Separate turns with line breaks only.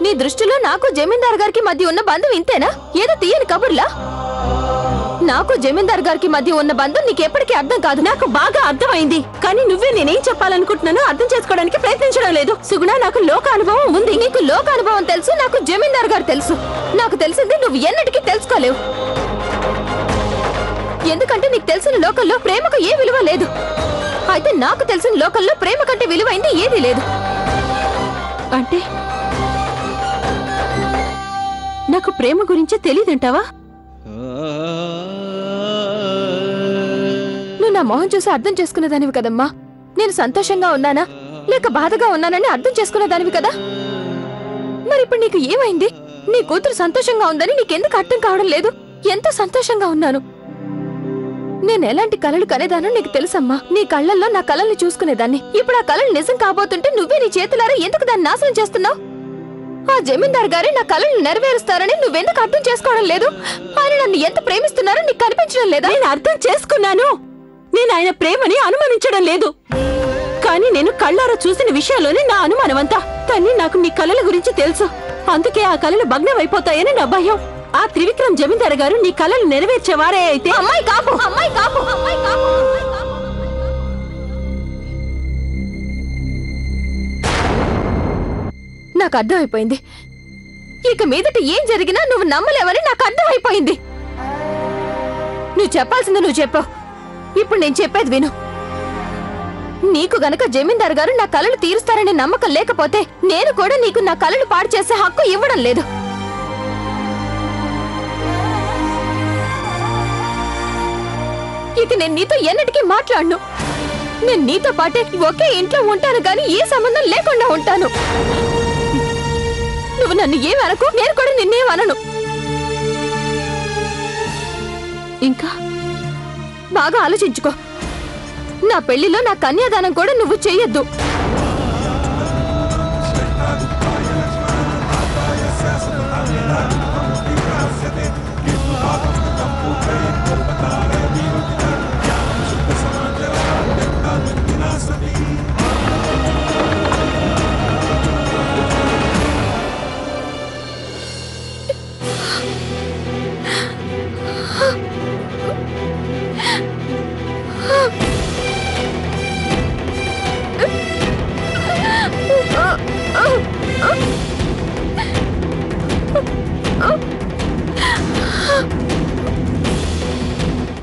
నీ దృష్టిలో నాకు జమీందార్ గారికి మధ్య ఉన్న బంధం ఇంతేనా? ఏదో తీయని కబుర్లా? నాకు జమీందార్ గారికి మధ్య ఉన్న బంధం నీకెప్పటికీ అర్థం కాదు. నాకు బాగా అర్థమైంది, కానీ నువ్వే నేనేం చెప్పాలనుకుంటున్నానో అర్థం చేసుకోవడానికి ప్రయత్నించడం లేదు. సుగుణ, నాకు లోక అనుభవం ఉంది. నీకు లోక అనుభవం తెలుసు, నాకు జమీందార్ గారు తెలుసు. నాకు తెలిసింది నువ్వు ఎన్నటికీ తెలుసుకోలేవు. ఎందుకంటే నీకు తెలిసిన లోకల్లో ప్రేమకు ఏ విలువ లేదు. అయితే నాకు తెలిసిన లోకల్లో ప్రేమ కంటే విలువైంది ఏదీ లేదు.
అంటే నాకు ప్రేమ గురించి తెలియదంటావా?
నువ్వు నా మొహం చూసి అర్థం చేసుకునేదానివి కదమ్మా. నేను సంతోషంగా ఉన్నానా లేక బాధగా ఉన్నానని అర్థం చేసుకునేదానివి కదా. మరి ఇప్పుడు నీకు ఏమైంది? నీ కూతురు సంతోషంగా ఉందని నీకెందుకు అర్థం కావడం లేదు? ఎంతో సంతోషంగా ఉన్నాను. నేను ఎలాంటి కలలు కనేదానో నీకు తెలుసమ్మా. నీ కళ్ళల్లో నా కలల్ని చూసుకునేదాన్ని. ఇప్పుడు ఆ కలలు నిజం కాబోతుంటే నువ్వే నీ చేతులారా ఎందుకు దాన్ని నాశనం చేస్తున్నావు? ఆ జమీందార్ గారే నా కలలు నెరవేరుస్తారని నువ్వెందుకు అర్థం చేసుకోవడం లేదు? ఆయన నన్ను ఎంత ప్రేమిస్తున్నారో నీకు కనిపించడం లేదా?
నేను అర్థం చేసుకున్నాను. నేను ఆయన ప్రేమని అనుమానించడం లేదు, కానీ నేను కళ్ళారా చూసిన విషయాల్లోనే నా అనుమానమంతా. కానీ నాకు మీ కలల గురించి తెలుసు, అందుకే ఆ కలలు భగ్నమైపోతాయని నా భయం. ఆ త్రివిక్రమ్ జమీందార్ గారు నీ కలలు నెరవేర్చేవారే అయితే.
అమ్మాయి కాపు, అమ్మాయి కాపు, అమ్మాయి కాపు. నాకు అర్థమైపోయింది. ఇక మీదట ఏం జరిగినా నువ్వు నమ్మలేవని నాకు అర్థమైపోయింది. నువ్వు చెప్పాల్సింది నువ్వు చెప్పావు. ఇప్పుడు నేను చెప్పేది విను. నీకు గనక జమీందార్ గారు నా కలలు తీరుస్తారనే నమ్మకం లేకపోతే నేను కూడా నీకు నా కలలు పాడు చేసే హక్కు ఇవ్వడం లేదు. ఇక నేను నీతో ఎన్నటికీ మాట్లాడను. నేను నీతో పాటే ఒకే ఇంట్లో ఉంటాను, కానీ ఏ సంబంధం లేకుండా ఉంటాను. నువ్వు నన్ను ఏమనకు, నేను కూడా నిన్నేమనను.
ఇంకా
బాగా ఆలోచించుకో. నా పెళ్లిలో నా కన్యాదానం కూడా నువ్వు చెయ్యొద్దు.